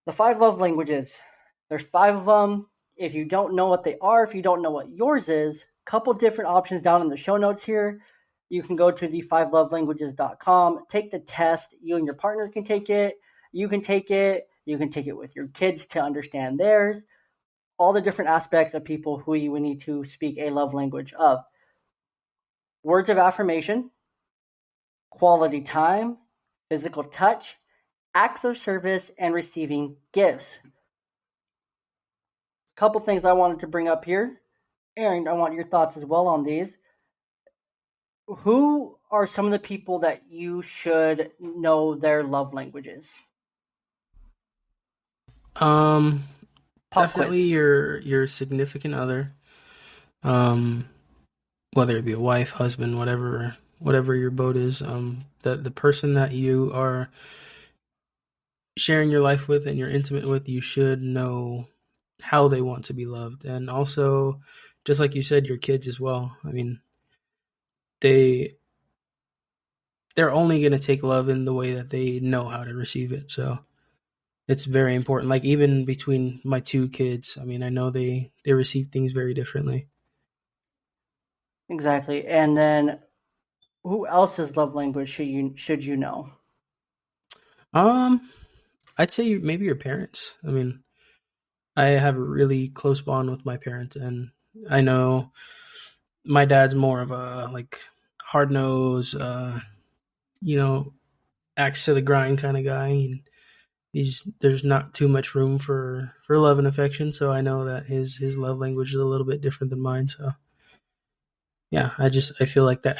The five love languages. There's five of them. If you don't know what they are, if you don't know what yours is, couple different options down in the show notes here. You can go to the5lovelanguages.com, take the test. You and your partner can take it. You can take it. You can take it with your kids to understand theirs. All the different aspects of people who you would need to speak a love language of. Words of affirmation, quality time, physical touch, acts of service, and receiving gifts. Couple things I wanted to bring up here. Aaron, I want your thoughts as well on these. Who are some of the people that you should know their love languages? Um, Pop Definitely quiz. your significant other, um, whether it be a wife, husband, whatever your boat is. The person that you are sharing your life with and you're intimate with, you should know how they want to be loved, and also, just like you said, your kids as well. I mean, they they're only going to take love in the way that they know how to receive it. So it's very important. Like even between my two kids, I mean, I know they receive things very differently. Exactly. And then who else's love language should you know? Um, I'd say maybe your parents. I mean, I have a really close bond with my parents, and I know my dad's more of a like hard nose, you know, axe to the grind kind of guy. And he's there's not too much room for love and affection. So I know that his love language is a little bit different than mine. So yeah, I feel like that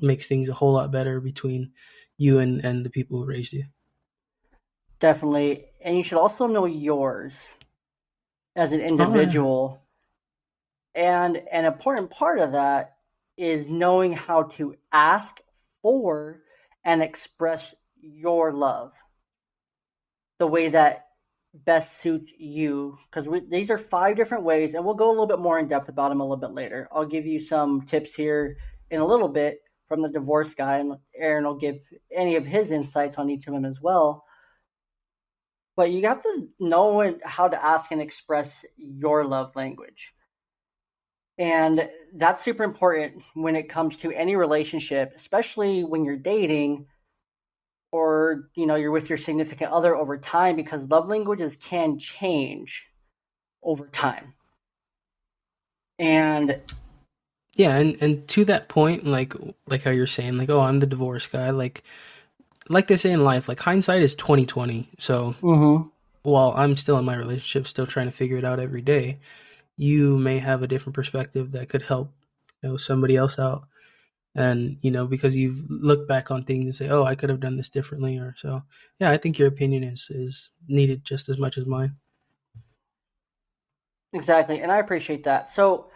makes things a whole lot better between you and the people who raised you. Definitely. And you should also know yours as an Oh yeah. individual. And an important part of that is knowing how to ask for and express your love the way that best suits you. Because these are five different ways, and we'll go a little bit more in depth about them a little bit later. I'll give you some tips here in a little bit from the divorce guy, and Aaron will give any of his insights on each of them as well. But you have to know how to ask and express your love language. And that's super important when it comes to any relationship, especially when you're dating or you're with your significant other over time, because love languages can change over time. And Yeah, and to that point, like how you're saying, like, oh, I'm the divorce guy, like they say in life, like hindsight is 2020. So mhm, while I'm still in my relationship, still trying to figure it out every day, you may have a different perspective that could help, somebody else out. And, because you've looked back on things and say, oh, I could have done this differently, or so. Yeah, I think your opinion is needed just as much as mine. exactly, and I appreciate that. So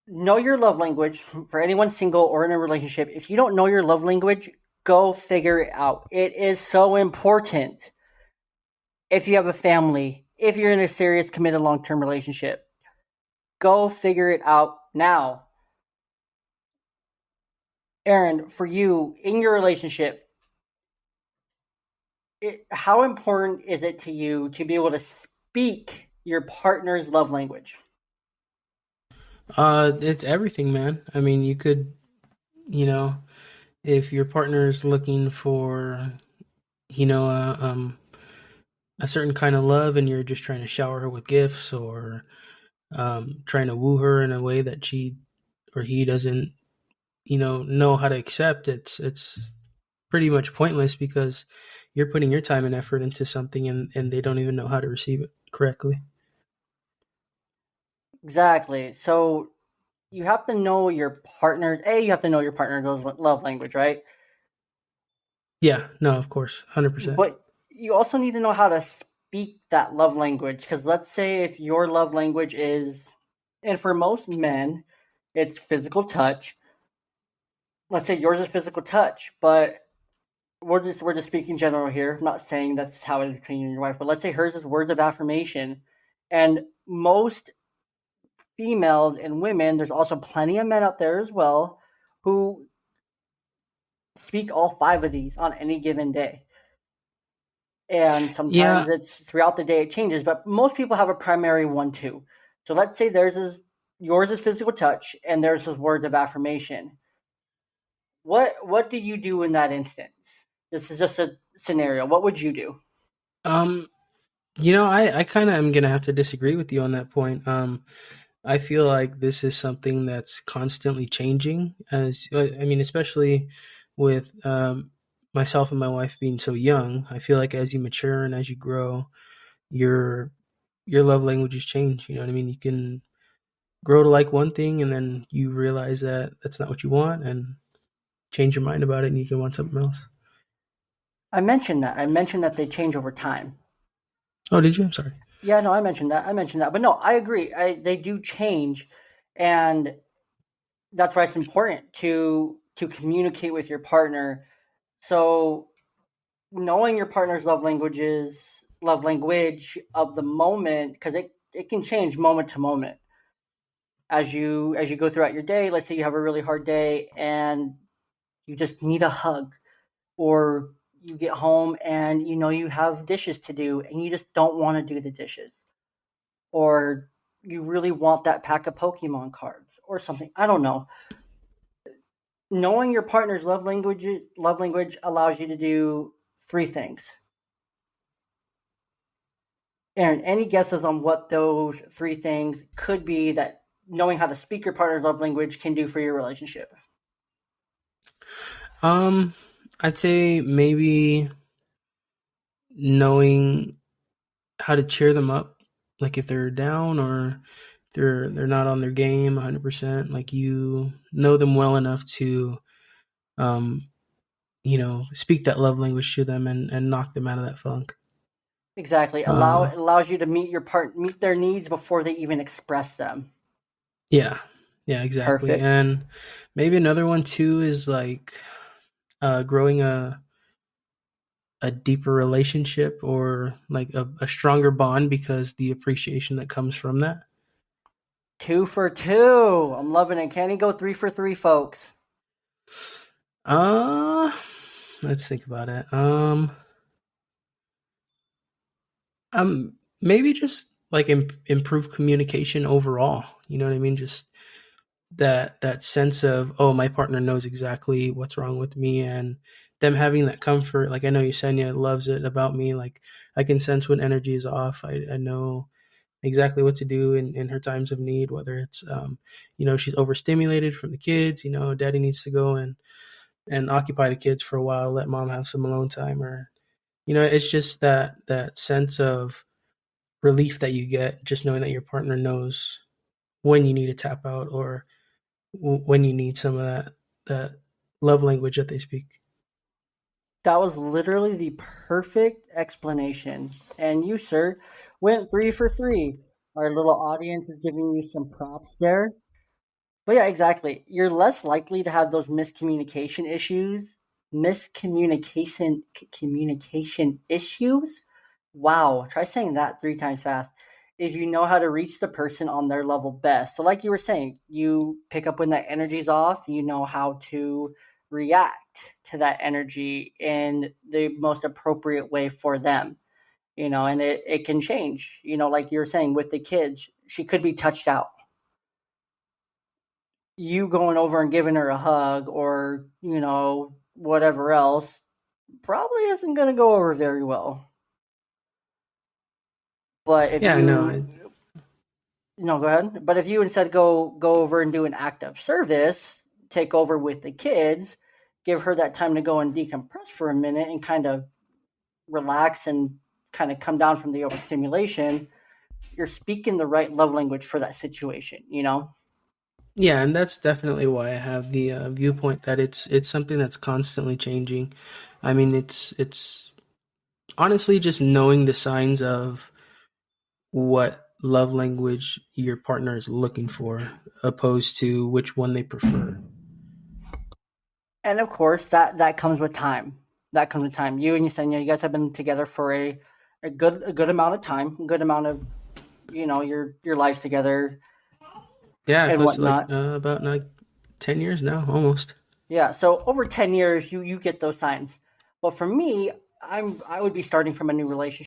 know your love language for anyone single or in a relationship. If you don't know your love language, go figure it out. It is so important. If you have a family, if you're in a serious committed long-term relationship, go figure it out now. Aaron, for you in your relationship, how important is it to you to be able to speak your partner's love language? It's everything, man. I mean, you could, you know, if your partner's looking for, you know, a certain kind of love, and you're just trying to shower her with gifts, or trying to woo her in a way that she or he doesn't, know how to accept, it's pretty much pointless, because you're putting your time and effort into something, and they don't even know how to receive it correctly. Exactly. So you have to know your partner's you have to know your partner's love language, right? Yeah, no, of course, 100%. But you also need to know how to speak that love language. Because let's say if your love language is, and for most men, it's physical touch. Let's say yours is physical touch, but we're just speaking general here. I'm not saying that's how it is between you and your wife, but let's say hers is words of affirmation. And most females and women, there's also plenty of men out there as well who speak all five of these on any given day. And sometimes Yeah. it's throughout the day it changes, but most people have a primary one too. So let's say yours is physical touch and theirs is words of affirmation. What do you do in that instance? This is just a scenario. What would you do? Um, I kind of am gonna have to disagree with you on that point. I feel like this is something that's constantly changing. I mean, especially with myself and my wife being so young. I feel like as you mature and as you grow, your your love languages change. You know what I mean? You can grow to like one thing, and then you realize that that's not what you want, and change your mind about it, and you can want something else. I mentioned that. I mentioned that they change over time. Oh, did you? I'm sorry. Yeah, no, I mentioned that. I mentioned that. But no, I agree. They do change, and that's why it's important to communicate with your partner. So knowing your partner's love language of the moment, because it can change moment to moment as you go throughout your day. Let's say you have a really hard day and you just need a hug, or you get home and you know you have dishes to do and you just don't want to do the dishes, or you really want that pack of Pokemon cards or something. I don't know. Knowing your partner's love language allows you to do three things. Aaron, any guesses on what those three things could be that knowing how to speak your partner's love language can do for your relationship? Um, I'd say maybe knowing how to cheer them up, like if they're down or they're not on their game 100%. Like you know them well enough to, um, speak that love language to them and knock them out of that funk. Exactly. Uh, It allows you to meet their needs before they even express them. yeah, yeah, exactly. Perfect. And maybe another one too is like growing a deeper relationship or like a stronger bond because the appreciation that comes from that. 2 for 2. I'm loving it. Can he go 3 for 3, folks? Uh, let's think about it. Maybe just like improve communication overall. You know what I mean? Just that sense of, oh, my partner knows exactly what's wrong with me, and them having that comfort. Like I know Yesenia loves it about me. Like I can sense when energy is off. I know exactly what to do in her times of need, whether it's she's overstimulated from the kids, daddy needs to go and occupy the kids for a while, let mom have some alone time, or it's just that sense of relief that you get just knowing that your partner knows when you need to tap out or when you need some of that love language that they speak. That was literally the perfect explanation. And you, sir, went 3 for 3. Our little audience is giving you some props there. But yeah, exactly. You're less likely to have those communication issues. Wow, try saying that 3 times fast. If you know how to reach the person on their level best. So like you were saying, you pick up when that energy's off, you know how to react to that energy in the most appropriate way for them. And it can change. Like you were saying with the kids, she could be touched out. You going over and giving her a hug or, whatever else probably isn't going to go over very well. But if Yeah, no, you No, go ahead. But if you instead go over and do an act of service, take over with the kids, give her that time to go and decompress for a minute and kind of relax and kind of come down from the overstimulation, you're speaking the right love language for that situation. yeah, and that's definitely why I have the viewpoint that it's something that's constantly changing. I mean, it's honestly just knowing the signs of what love language your partner is looking for, opposed to which one they prefer. And of course, that comes with time. That comes with time. You and Yesenia, you guys have been together for a good amount of time, a good amount of your lives together Yeah, and close to like whatnot. about like 10 years now, almost. Yeah, so over 10 years, you get those signs. But for me, I would be starting from a new relationship.